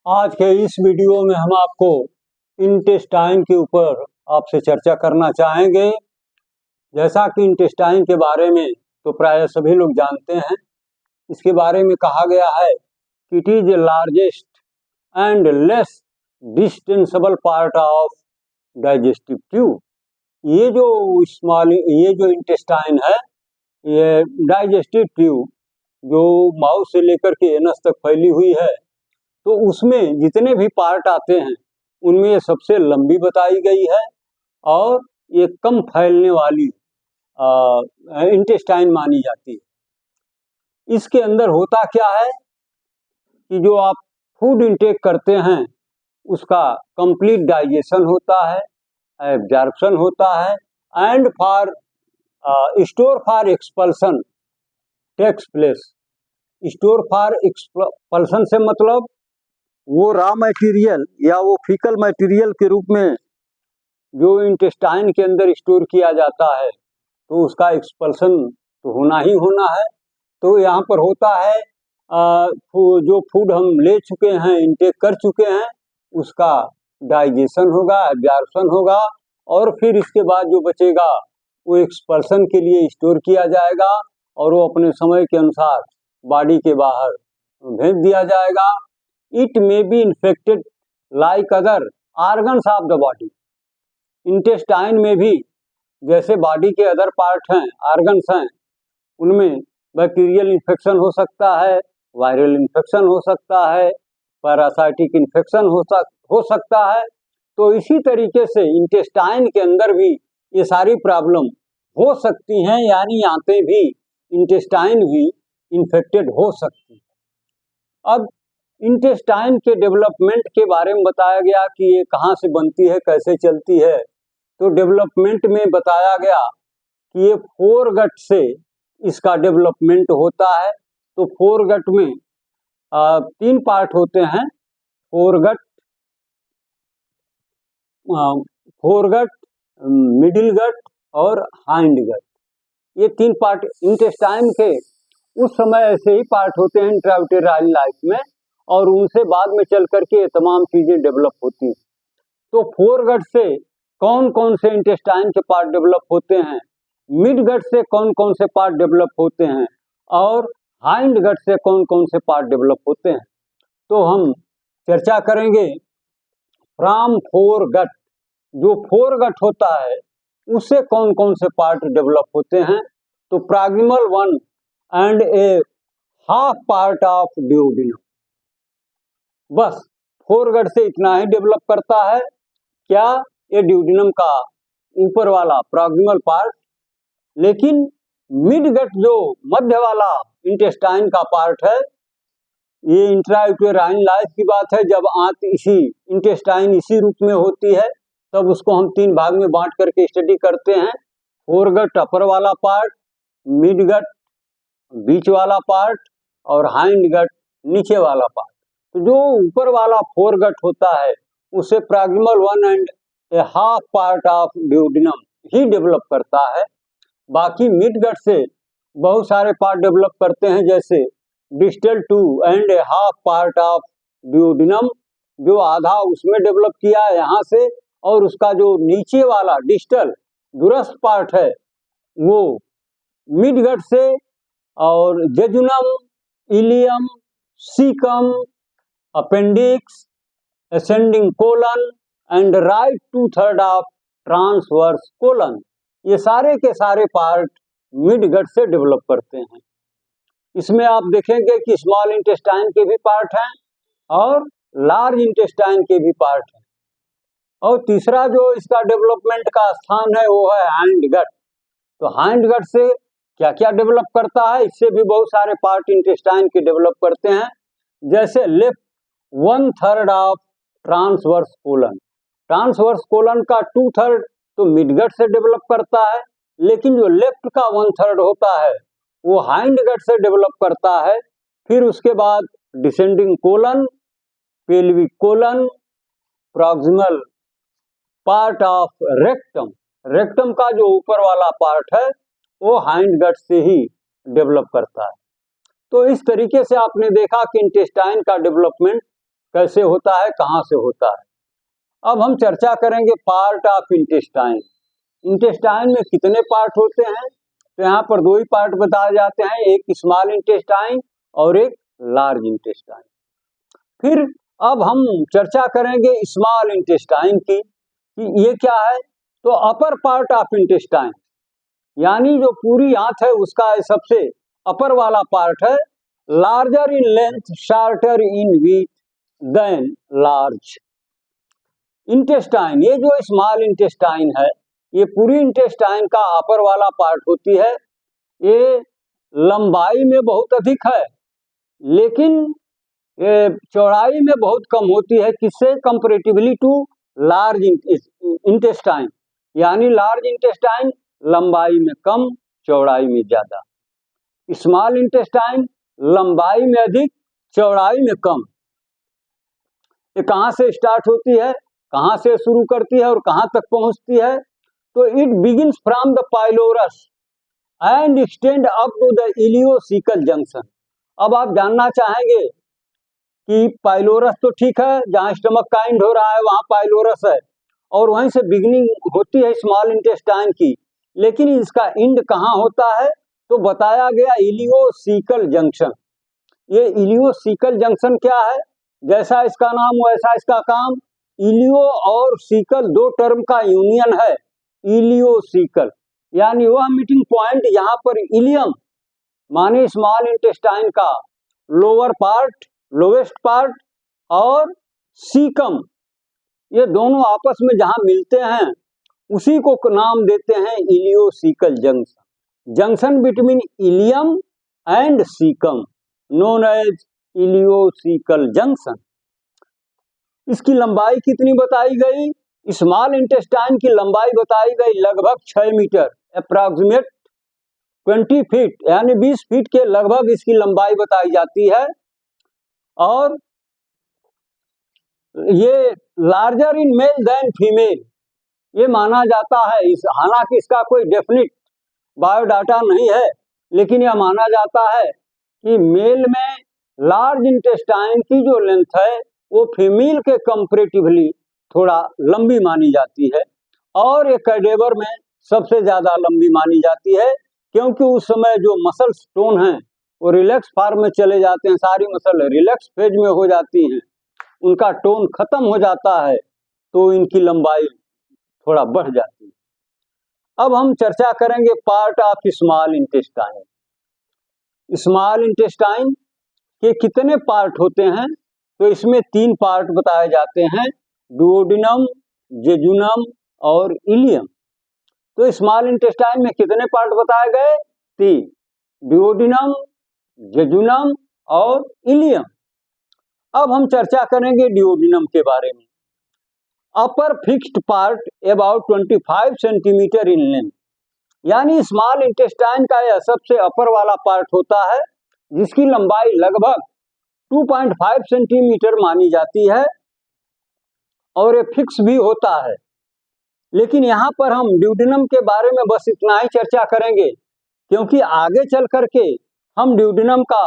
आज के इस वीडियो में हम आपको इंटेस्टाइन के ऊपर आपसे चर्चा करना चाहेंगे। जैसा कि इंटेस्टाइन के बारे में तो प्राय सभी लोग जानते हैं। इसके बारे में कहा गया है कि it is the largest and less distensible part of digestive tube. ये जो इंटेस्टाइन है, ये डाइजेस्टिव ट्यूब जो माउथ से लेकर के एनस तक फैली हुई है, तो उसमें जितने भी पार्ट आते हैं उनमें ये सबसे लंबी बताई गई है और ये कम फैलने वाली इंटेस्टाइन मानी जाती है। इसके अंदर होता क्या है कि जो आप फूड इंटेक करते हैं उसका कंप्लीट डाइजेशन होता है, एब्जॉर्प्शन होता है and store for expulsion takes place. Store for expulsion से मतलब वो रॉ मटेरियल या वो फीकल मटेरियल के रूप में जो इंटेस्टाइन के अंदर स्टोर किया जाता है, तो उसका एक्सपल्सन तो होना ही होना है। तो यहाँ पर होता है जो फूड हम ले चुके हैं, इंटेक कर चुके हैं, उसका डाइजेशन होगा, एब्जॉर्प्शन होगा और फिर इसके बाद जो बचेगा वो एक्सपल्सन के लिए स्टोर किया जाएगा और वो अपने समय के अनुसार बॉडी के बाहर भेज दिया जाएगा। It may be infected like other organs of the body. Intestine में भी जैसे बॉडी के अदर पार्ट हैं, ऑर्गन्स हैं, उनमें बैक्टीरियल इन्फेक्शन हो सकता है, वायरल इन्फेक्शन हो सकता है, पैरासाइटिक इन्फेक्शन हो सकता है। तो इसी तरीके से इंटेस्टाइन के अंदर भी ये सारी प्रॉब्लम हो सकती हैं, यानी आते भी इंटेस्टाइन भी इन्फेक्टेड हो सकती है। अब इंटेस्टाइन के डेवलपमेंट के बारे में बताया गया कि ये कहाँ से बनती है, कैसे चलती है। तो डेवलपमेंट में बताया गया कि ये फोरगट से इसका डेवलपमेंट होता है। तो फोरगट में 3 पार्ट होते हैं, फोरगट, मिडिल गट और हाइंड गट। ये 3 पार्ट इंटेस्टाइन के उस समय ऐसे ही पार्ट होते हैं इंट्रायूटेराइन लाइफ में, और उनसे बाद में चल करके ये तमाम चीजें डेवलप होती हैं। तो फोरगट से कौन कौन से इंटेस्टाइन के पार्ट डेवलप होते हैं, मिड गट से कौन कौन से पार्ट डेवलप होते हैं और हाइंड गट से कौन कौन से पार्ट डेवलप होते हैं। तो हम चर्चा करेंगे फ्रॉम फोरगट। जो फोरगट होता है उससे कौन कौन से पार्ट डेवलप होते हैं। तो proximal 1 and a half part of duodenum. बस फोरगट से इतना ही डेवलप करता है क्या, ये ड्यूओडेनम का ऊपर वाला प्रॉक्सिमल पार्ट। लेकिन मिडगट जो मध्य वाला इंटेस्टाइन का पार्ट है, ये इंट्रायूटेराइन लाइफ की बात है। जब आंत इसी इंटेस्टाइन इसी रूप में होती है तब उसको हम 3 भाग में बांट करके स्टडी करते हैं। फोरगट अपर वाला पार्ट, मिडगट बीच वाला पार्ट और हाइंड गट नीचे वाला पार्ट। तो जो ऊपर वाला फोरगट होता है उसे proximal 1 and a half part of duodenum ही डेवलप करता है। बाकी मिडगट से बहुत सारे पार्ट डेवलप करते हैं, जैसे distal 2 and a half part of duodenum, जो आधा उसमें डेवलप किया है यहाँ से, और उसका जो नीचे वाला डिस्टल दूरस्थ पार्ट है वो मिडगट से, और jejunum, ileum, caecum, appendix, ascending colon and right 2/3 of transverse colon, ये सारे के सारे पार्ट मिडगट से डेवलप करते हैं। इसमें आप देखेंगे कि स्मॉल इंटेस्टाइन के भी पार्ट हैं और लार्ज इंटेस्टाइन के भी पार्ट हैं। और तीसरा जो इसका डेवलपमेंट का स्थान है वो है हाइंड गट। तो हाइंड गट से क्या क्या डेवलप करता है, इससे भी बहुत सारे पार्ट इंटेस्टाइन के डेवलप करते हैं, जैसे left 1/3 of transverse colon. Transverse colon का 2/3 तो मिडगट से डेवलप करता है, लेकिन जो लेफ्ट का 1/3 होता है वो हाइंड गट से डेवलप करता है। फिर उसके बाद descending colon, pelvic colon, proximal part of rectum. Rectum का जो ऊपर वाला पार्ट है वो हाइंड गट से ही डेवलप करता है। तो इस तरीके से आपने देखा कि इंटेस्टाइन का डेवलपमेंट कैसे होता है, कहाँ से होता है। अब हम चर्चा करेंगे पार्ट ऑफ इंटेस्टाइन। इंटेस्टाइन में कितने पार्ट होते हैं, तो यहाँ पर दो ही पार्ट बताए जाते हैं, एक स्मॉल इंटेस्टाइन और एक लार्ज इंटेस्टाइन। फिर अब हम चर्चा करेंगे स्मॉल इंटेस्टाइन की कि ये क्या है। तो अपर पार्ट ऑफ इंटेस्टाइन यानी जो पूरी आंत है उसका सबसे अपर वाला पार्ट है, larger in length shorter in width than large intestine. ये जो स्मॉल इंटेस्टाइन है ये पूरी इंटेस्टाइन का अपर वाला पार्ट होती है। ये लंबाई में बहुत अधिक है लेकिन चौड़ाई में बहुत कम होती है, किससे कंपैरेटिवली टू लार्ज इंटेस्टाइन। यानी लार्ज इंटेस्टाइन लंबाई में कम, चौड़ाई में ज्यादा। स्मॉल इंटेस्टाइन लंबाई में अधिक, चौड़ाई में कम। ये कहाँ से स्टार्ट होती है, कहाँ से शुरू करती है और कहाँ तक पहुंचती है। तो it begins from the pylorus and extend up to the ileocaecal junction. अब आप जानना चाहेंगे कि पाइलोरस तो ठीक है, जहाँ स्टमक का एंड हो रहा है वहाँ पाइलोरस है और वहीं से बिगिनिंग होती है स्मॉल इंटेस्टाइन की, लेकिन इसका एंड कहाँ होता है, तो बताया गया इलियोसिकल जंक्शन। ये इलियोसिकल जंक्शन क्या है, जैसा इसका नाम वैसा इसका काम। इलियो और सीकल दो टर्म का यूनियन है, इलियोसिकल यानी वह मीटिंग पॉइंट यहाँ पर इलियम माने स्मॉल इंटेस्टाइन का लोअर पार्ट, लोवेस्ट पार्ट, और सीकम ये दोनों आपस में जहां मिलते हैं उसी को नाम देते हैं ileocaecal junction. Junction between ileum and caecum known as ileocaecal junction. इसकी लंबाई कितनी बताई गई, स्मॉल इंटेस्टाइन की लंबाई बताई गई लगभग 6 मीटर, अप्रॉक्सीमेट 20 फीट यानी 20 फीट के लगभग इसकी लंबाई बताई जाती है। और ये larger in male than female ये माना जाता है, इस हालांकि इसका कोई डेफिनिट बायोडाटा नहीं है, लेकिन यह माना जाता है कि मेल में लार्ज इंटेस्टाइन की जो लेंथ है वो फीमेल के कंपैरेटिवली थोड़ा लंबी मानी जाती है, और ये कैडेवर में सबसे ज्यादा लंबी मानी जाती है, क्योंकि उस समय जो मसल टोन है वो रिलैक्स फॉर्म में चले जाते हैं, सारी मसल रिलैक्स फेज में हो जाती हैं, उनका टोन खत्म हो जाता है, तो इनकी लंबाई थोड़ा बढ़ जाती है। अब हम चर्चा करेंगे part of small intestine. Small intestine के कितने पार्ट होते हैं, तो इसमें 3 पार्ट बताए जाते हैं, डुओडेनम, जेजुनम और इलियम। तो स्मॉल इंटेस्टाइन में कितने पार्ट बताए गए, 3, डुओडेनम, जेजुनम और इलियम। अब हम चर्चा करेंगे डुओडेनम के बारे में। Upper fixed part about 25 centimetre in length, यानी स्मॉल इंटेस्टाइन का यह सबसे अपर वाला पार्ट होता है जिसकी लंबाई लगभग 2.5 सेंटीमीटर मानी जाती है और ये फिक्स भी होता है। लेकिन यहाँ पर हम ड्यूडेनम के बारे में बस इतना ही चर्चा करेंगे, क्योंकि आगे चल करके हम ड्यूडेनम का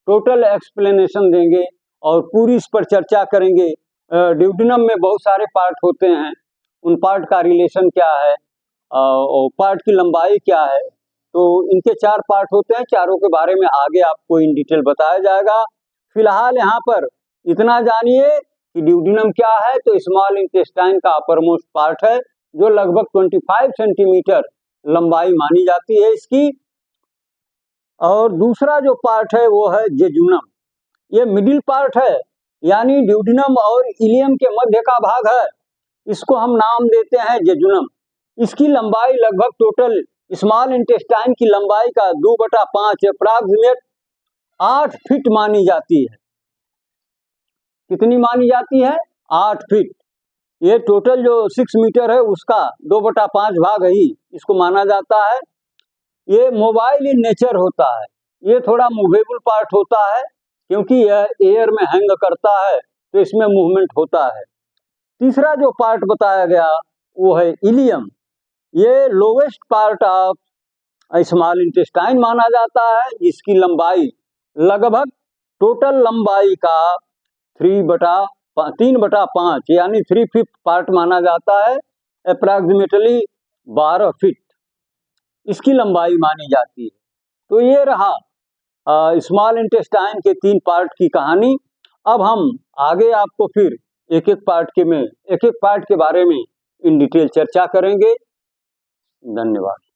टोटल एक्सप्लेनेशन देंगे और पूरी इस पर चर्चा करेंगे। ड्यूडेनम में बहुत सारे पार्ट होते हैं, उन पार्ट का रिलेशन क्या है और पार्ट की लंबाई क्या है, तो इनके 4 पार्ट होते हैं, चारों के बारे में आगे आपको इन डिटेल बताया जाएगा। फिलहाल यहाँ पर इतना जानिए कि ड्यूडेनम क्या है, तो स्मॉल इंटेस्टाइन का अपर मोस्ट पार्ट है जो लगभग 25 सेंटीमीटर लंबाई मानी जाती है इसकी। और दूसरा जो पार्ट है वो है जेजुनम, ये मिडिल पार्ट है, यानी ड्यूडेनम और इलियम के मध्य का भाग है, इसको हम नाम देते हैं जेजुनम। इसकी लंबाई लगभग टोटल स्मॉल इंटेस्टाइन की लंबाई का 2/5 अप्रॉक्सीमेट 8 फीट मानी जाती है। कितनी मानी जाती है, 8 फीट। ये टोटल जो 6 मीटर है उसका 2/5 भाग ही इसको माना जाता है। ये मोबाइल इन नेचर होता है, ये थोड़ा मूवेबल पार्ट होता है क्योंकि यह एयर में हैंग करता है, तो इसमें मूवमेंट होता है। तीसरा जो पार्ट बताया गया वो है इलियम, ये lowest part of small intestine माना जाता है, जिसकी लंबाई लगभग टोटल लंबाई का 3/5 यानी 3/5 पार्ट माना जाता है, अप्रॉक्सीमेटली 12 फीट इसकी लंबाई मानी जाती है। तो ये रहा स्मॉल इंटेस्टाइन के 3 पार्ट की कहानी। अब हम आगे आपको फिर एक एक पार्ट के बारे में इन डिटेल चर्चा करेंगे। धन्यवाद।